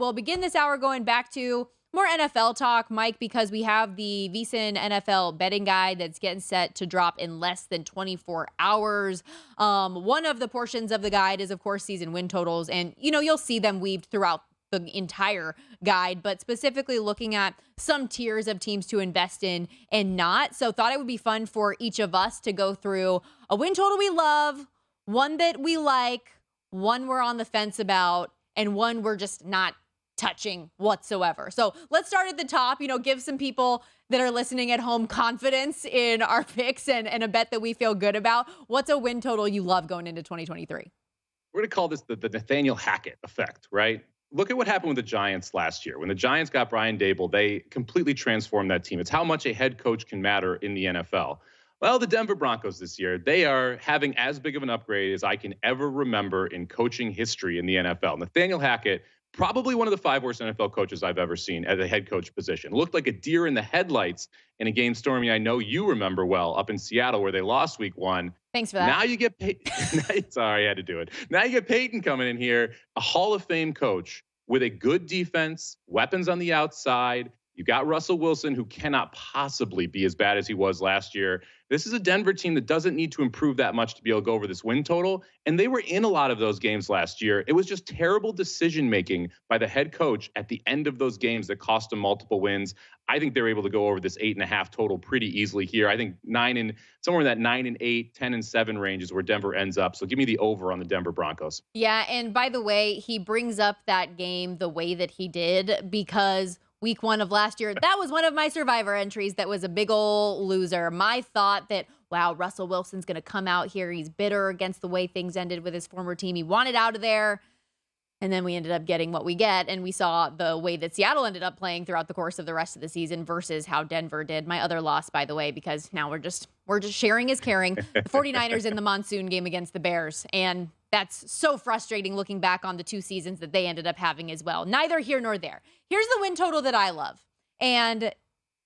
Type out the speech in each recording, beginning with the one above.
we'll begin this hour going back to more NFL talk, Mike, because we have the VSiN NFL betting guide that's getting set to drop in less than 24 hours. One of the portions of the guide is, of course, season win totals. And, you'll see them weaved throughout the entire guide, but specifically looking at some tiers of teams to invest in and not. So thought it would be fun for each of us to go through a win total we love, one that we like, one we're on the fence about, and one we're just not touching whatsoever. So let's start at the top, give some people that are listening at home confidence in our picks and a bet that we feel good about. What's a win total you love going into 2023? We're going to call this the Nathaniel Hackett effect, right? Look at what happened with the Giants last year. When the Giants got Brian Dable, they completely transformed that team. It's how much a head coach can matter in the NFL. Well, the Denver Broncos this year, they are having as big of an upgrade as I can ever remember in coaching history in the NFL. Nathaniel Hackett, probably one of the 5 worst NFL coaches I've ever seen at a head coach position. Looked like a deer in the headlights in a game, Stormy, I know you remember well, up in Seattle where they lost week 1. Thanks for that. Now you get sorry, I had to do it. Now you get Peyton coming in here, a Hall of Fame coach with a good defense, weapons on the outside. You got Russell Wilson, who cannot possibly be as bad as he was last year. This is a Denver team that doesn't need to improve that much to be able to go over this win total. And they were in a lot of those games last year. It was just terrible decision-making by the head coach at the end of those games that cost them multiple wins. I think they're able to go over this 8.5 total pretty easily here. I think somewhere in that 9-8, 10-7 range is where Denver ends up. So give me the over on the Denver Broncos. Yeah, and by the way, he brings up that game the way that he did because week 1 of last year, that was one of my survivor entries that was a big ol' loser. My thought that, wow, Russell Wilson's going to come out here. He's bitter against the way things ended with his former team. He wanted out of there. And then we ended up getting what we get. And we saw the way that Seattle ended up playing throughout the course of the rest of the season versus how Denver did. My other loss, by the way, because now we're just sharing is caring. The 49ers in the monsoon game against the Bears. And that's so frustrating looking back on the 2 seasons that they ended up having as well. Neither here nor there. Here's the win total that I love. And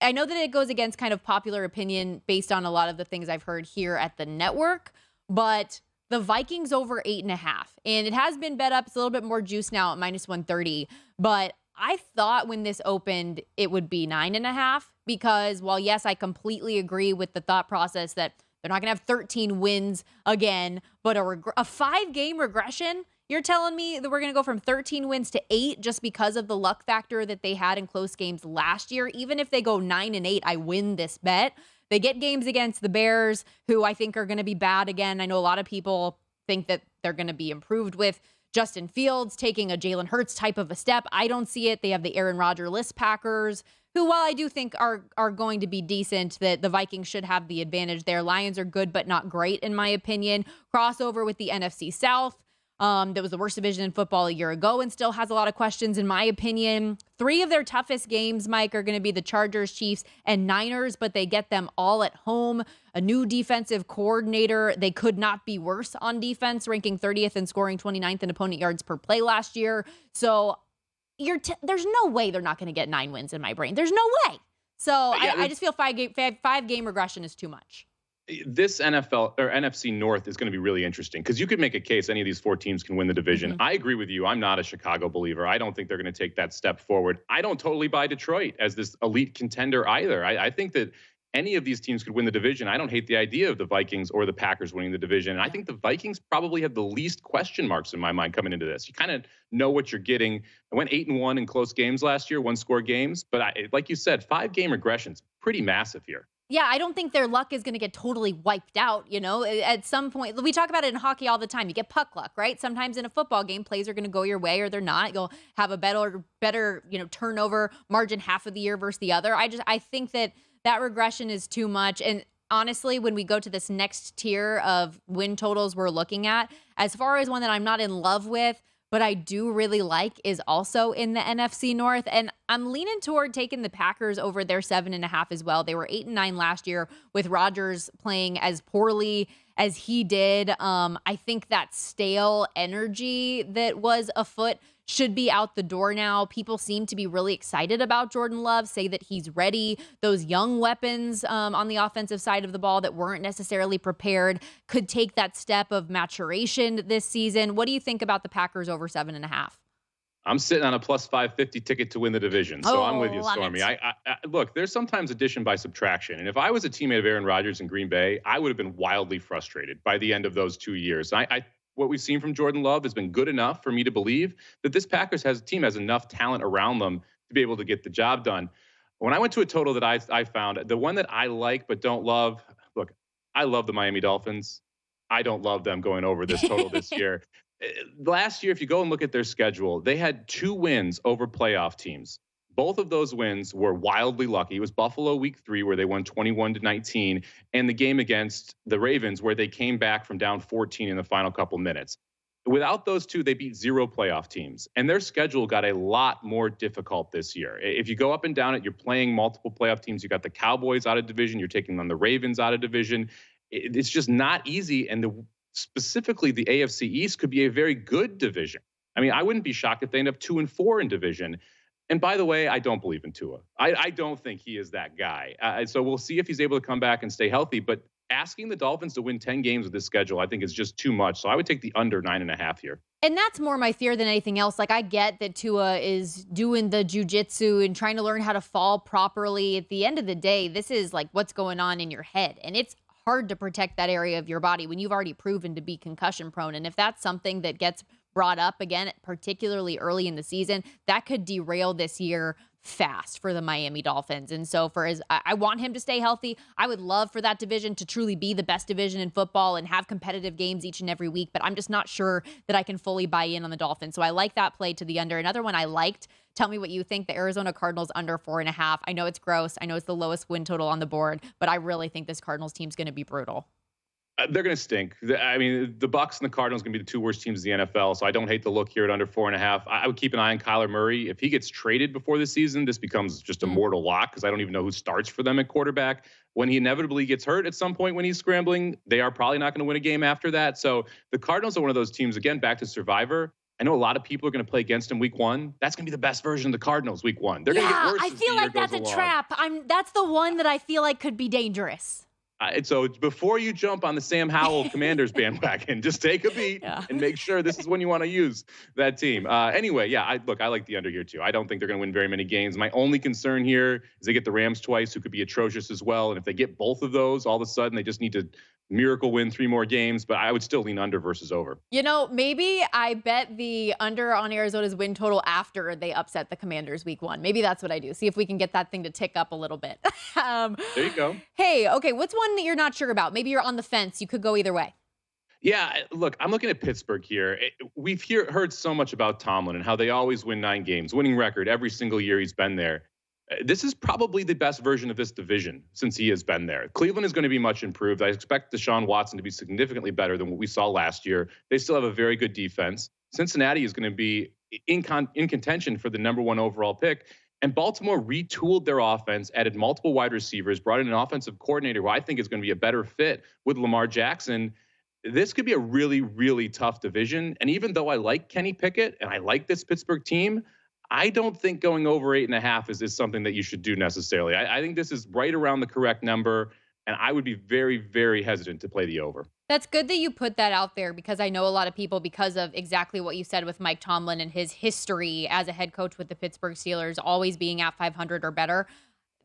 I know that it goes against kind of popular opinion based on a lot of the things I've heard here at the network, but the Vikings over 8.5. And it has been bet up. It's a little bit more juice now at -130. But I thought when this opened, it would be 9.5 because while, yes, I completely agree with the thought process that they're not going to have 13 wins again, but a 5-game regression, you're telling me that we're going to go from 13 wins to 8 just because of the luck factor that they had in close games last year. Even if they go 9-8, I win this bet. They get games against the Bears, who I think are going to be bad again. I know a lot of people think that they're going to be improved with Justin Fields taking a Jalen Hurts type of a step. I don't see it. They have the Aaron Rodgers-less Packers, who, while I do think are going to be decent, that the Vikings should have the advantage there. Lions are good, but not great, in my opinion. Crossover with the NFC South. That was the worst division in football a year ago and still has a lot of questions, in my opinion. 3 of their toughest games, Mike, are going to be the Chargers, Chiefs, and Niners, but they get them all at home. A new defensive coordinator. They could not be worse on defense, ranking 30th and scoring 29th in opponent yards per play last year. So there's no way they're not going to get 9 wins in my brain. There's no way. So yeah, I just feel 5-game regression is too much. This NFL or NFC North is going to be really interesting because you could make a case any of these 4 teams can win the division. Mm-hmm. I agree with you. I'm not a Chicago believer. I don't think they're going to take that step forward. I don't totally buy Detroit as this elite contender either. I think that any of these teams could win the division. I don't hate the idea of the Vikings or the Packers winning the division. And I think the Vikings probably have the least question marks in my mind coming into this. You kind of know what you're getting. I went 8-1 in close games last year, 1-score games. But like you said, 5-game regression's pretty massive here. Yeah, I don't think their luck is going to get totally wiped out, At some point, we talk about it in hockey all the time. You get puck luck, right? Sometimes in a football game, plays are going to go your way or they're not. You'll have a better, turnover margin half of the year versus the other. I think that regression is too much. And honestly, when we go to this next tier of win totals we're looking at, as far as one that I'm not in love with, but I do really like, is also in the NFC North. And I'm leaning toward taking the Packers over their 7.5 as well. They were 8-9 last year with Rodgers playing as poorly as he did. I think that stale energy that was afoot should be out the door now. People seem to be really excited about Jordan Love, say that he's ready. Those young weapons on the offensive side of the ball that weren't necessarily prepared could take that step of maturation this season. What do you think about the Packers over 7.5? I'm sitting on a plus 550 ticket to win the division. So I'm with you, love Stormy. it. I look, there's sometimes addition by subtraction. And if I was a teammate of Aaron Rodgers in Green Bay, I would have been wildly frustrated by the end of those 2 years. What we've seen from Jordan Love has been good enough for me to believe that this Packers team has enough talent around them to be able to get the job done. When I went to a total that I found, the one that I like but don't love, look, I love the Miami Dolphins. I don't love them going over this total this year. Last year, if you go and look at their schedule, they had 2 wins over playoff teams. Both of those wins were wildly lucky. It was Buffalo week 3 where they won 21-19, and the game against the Ravens where they came back from down 14 in the final couple minutes. Without those 2, they beat 0 playoff teams, and their schedule got a lot more difficult this year. If you go up and down it, you're playing multiple playoff teams. You got the Cowboys out of division. You're taking on the Ravens out of division. It's just not easy, and specifically the AFC East could be a very good division. I mean, I wouldn't be shocked if they end up 2-4 in division. And by the way, I don't believe in Tua. I don't think he is that guy. So we'll see if he's able to come back and stay healthy. But asking the Dolphins to win 10 games with this schedule, I think is just too much. So I would take the under 9.5 here. And that's more my fear than anything else. Like, I get that Tua is doing the jujitsu and trying to learn how to fall properly. At the end of the day, this is like what's going on in your head. And it's hard to protect that area of your body when you've already proven to be concussion prone. And if that's something that gets brought up again, particularly early in the season, that could derail this year fast for the Miami Dolphins. And so I want him to stay healthy. I would love for that division to truly be the best division in football and have competitive games each and every week, but I'm just not sure that I can fully buy in on the Dolphins. So I like that play to the under. Another one I liked, tell me what you think, the Arizona Cardinals under 4.5. I know it's gross. I know it's the lowest win total on the board, but I really think this Cardinals team's going to be brutal. They're going to stink. I mean, the Bucs and the Cardinals are going to be the 2 worst teams in the NFL. So I don't hate the look here at under 4.5. I would keep an eye on Kyler Murray. If he gets traded before the season, this becomes just a mortal lock because I don't even know who starts for them at quarterback. When he inevitably gets hurt at some point when he's scrambling, they are probably not going to win a game after that. So the Cardinals are one of those teams, again, back to Survivor. I know a lot of people are going to play against him week 1. That's going to be the best version of the Cardinals week 1. They're going to get worse. I feel like that's a trap. That's the one that I feel like could be dangerous. So before you jump on the Sam Howell Commanders bandwagon, just take a beat and make sure this is when you want to use that team. Anyway, I like the under here too. I don't think they're going to win very many games. My only concern here is they get the Rams twice, who could be atrocious as well. And if they get both of those, all of a sudden they just need to miracle win 3 more games. But I would still lean under versus over. You know, maybe I bet the under on Arizona's win total after they upset the Commanders week 1. Maybe that's what I do. See if we can get that thing to tick up a little bit. There you go. Hey, okay, what's one that you're not sure about? Maybe you're on the fence. You could go either way. Yeah, look, I'm looking at Pittsburgh here. We've heard so much about Tomlin and how they always win 9 games, winning record every single year he's been there. This is probably the best version of this division since he has been there. Cleveland is going to be much improved. I expect Deshaun Watson to be significantly better than what we saw last year. They still have a very good defense. Cincinnati is going to be in contention for the number 1 overall pick. And Baltimore retooled their offense, added multiple wide receivers, brought in an offensive coordinator who I think is going to be a better fit with Lamar Jackson. This could be a really, really tough division. And even though I like Kenny Pickett and I like this Pittsburgh team, I don't think going over 8.5 is something that you should do necessarily. I think this is right around the correct number, and I would be very, very hesitant to play the over. That's good that you put that out there because I know a lot of people, because of exactly what you said with Mike Tomlin and his history as a head coach with the Pittsburgh Steelers, always being at 500 or better,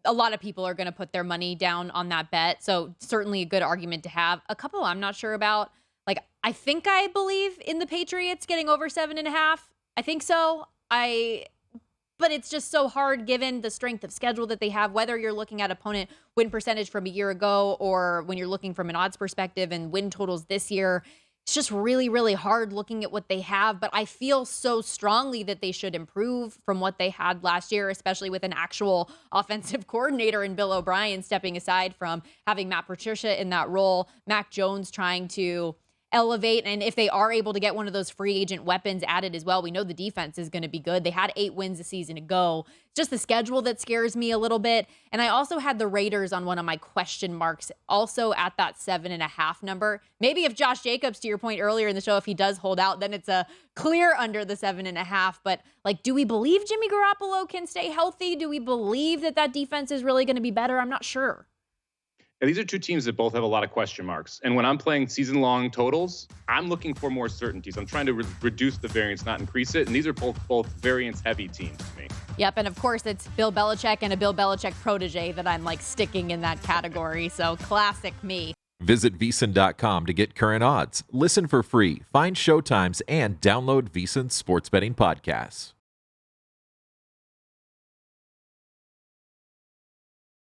a lot of people are going to put their money down on that bet. So certainly a good argument to have. A couple I'm not sure about. Like, I think I believe in the Patriots getting over 7.5. I think so. But it's just so hard given the strength of schedule that they have, whether you're looking at opponent win percentage from a year ago or when you're looking from an odds perspective and win totals this year. It's just really, really hard looking at what they have. But I feel so strongly that they should improve from what they had last year, especially with an actual offensive coordinator in Bill O'Brien stepping aside from having Matt Patricia in that role, Mac Jones trying to elevate. And if they are able to get one of those free agent weapons added as well, we know the defense is going to be good. They had 8 wins a season ago. It's just the schedule that scares me a little bit. And I also had the Raiders on one of my question marks, also at that 7.5 number. Maybe if Josh Jacobs, to your point earlier in the show, if he does hold out, then it's a clear under the 7.5. But like, do we believe Jimmy Garoppolo can stay healthy? Do we believe that defense is really going to be better? I'm not sure. And these are two teams that both have a lot of question marks. And when I'm playing season-long totals, I'm looking for more certainties. I'm trying to reduce the variance, not increase it. And these are both variance-heavy teams to me. Yep, and of course it's Bill Belichick and a Bill Belichick protege that I'm like sticking in that category. So classic me. Visit VSiN.com to get current odds, listen for free, find showtimes, and download VSiN sports betting podcasts.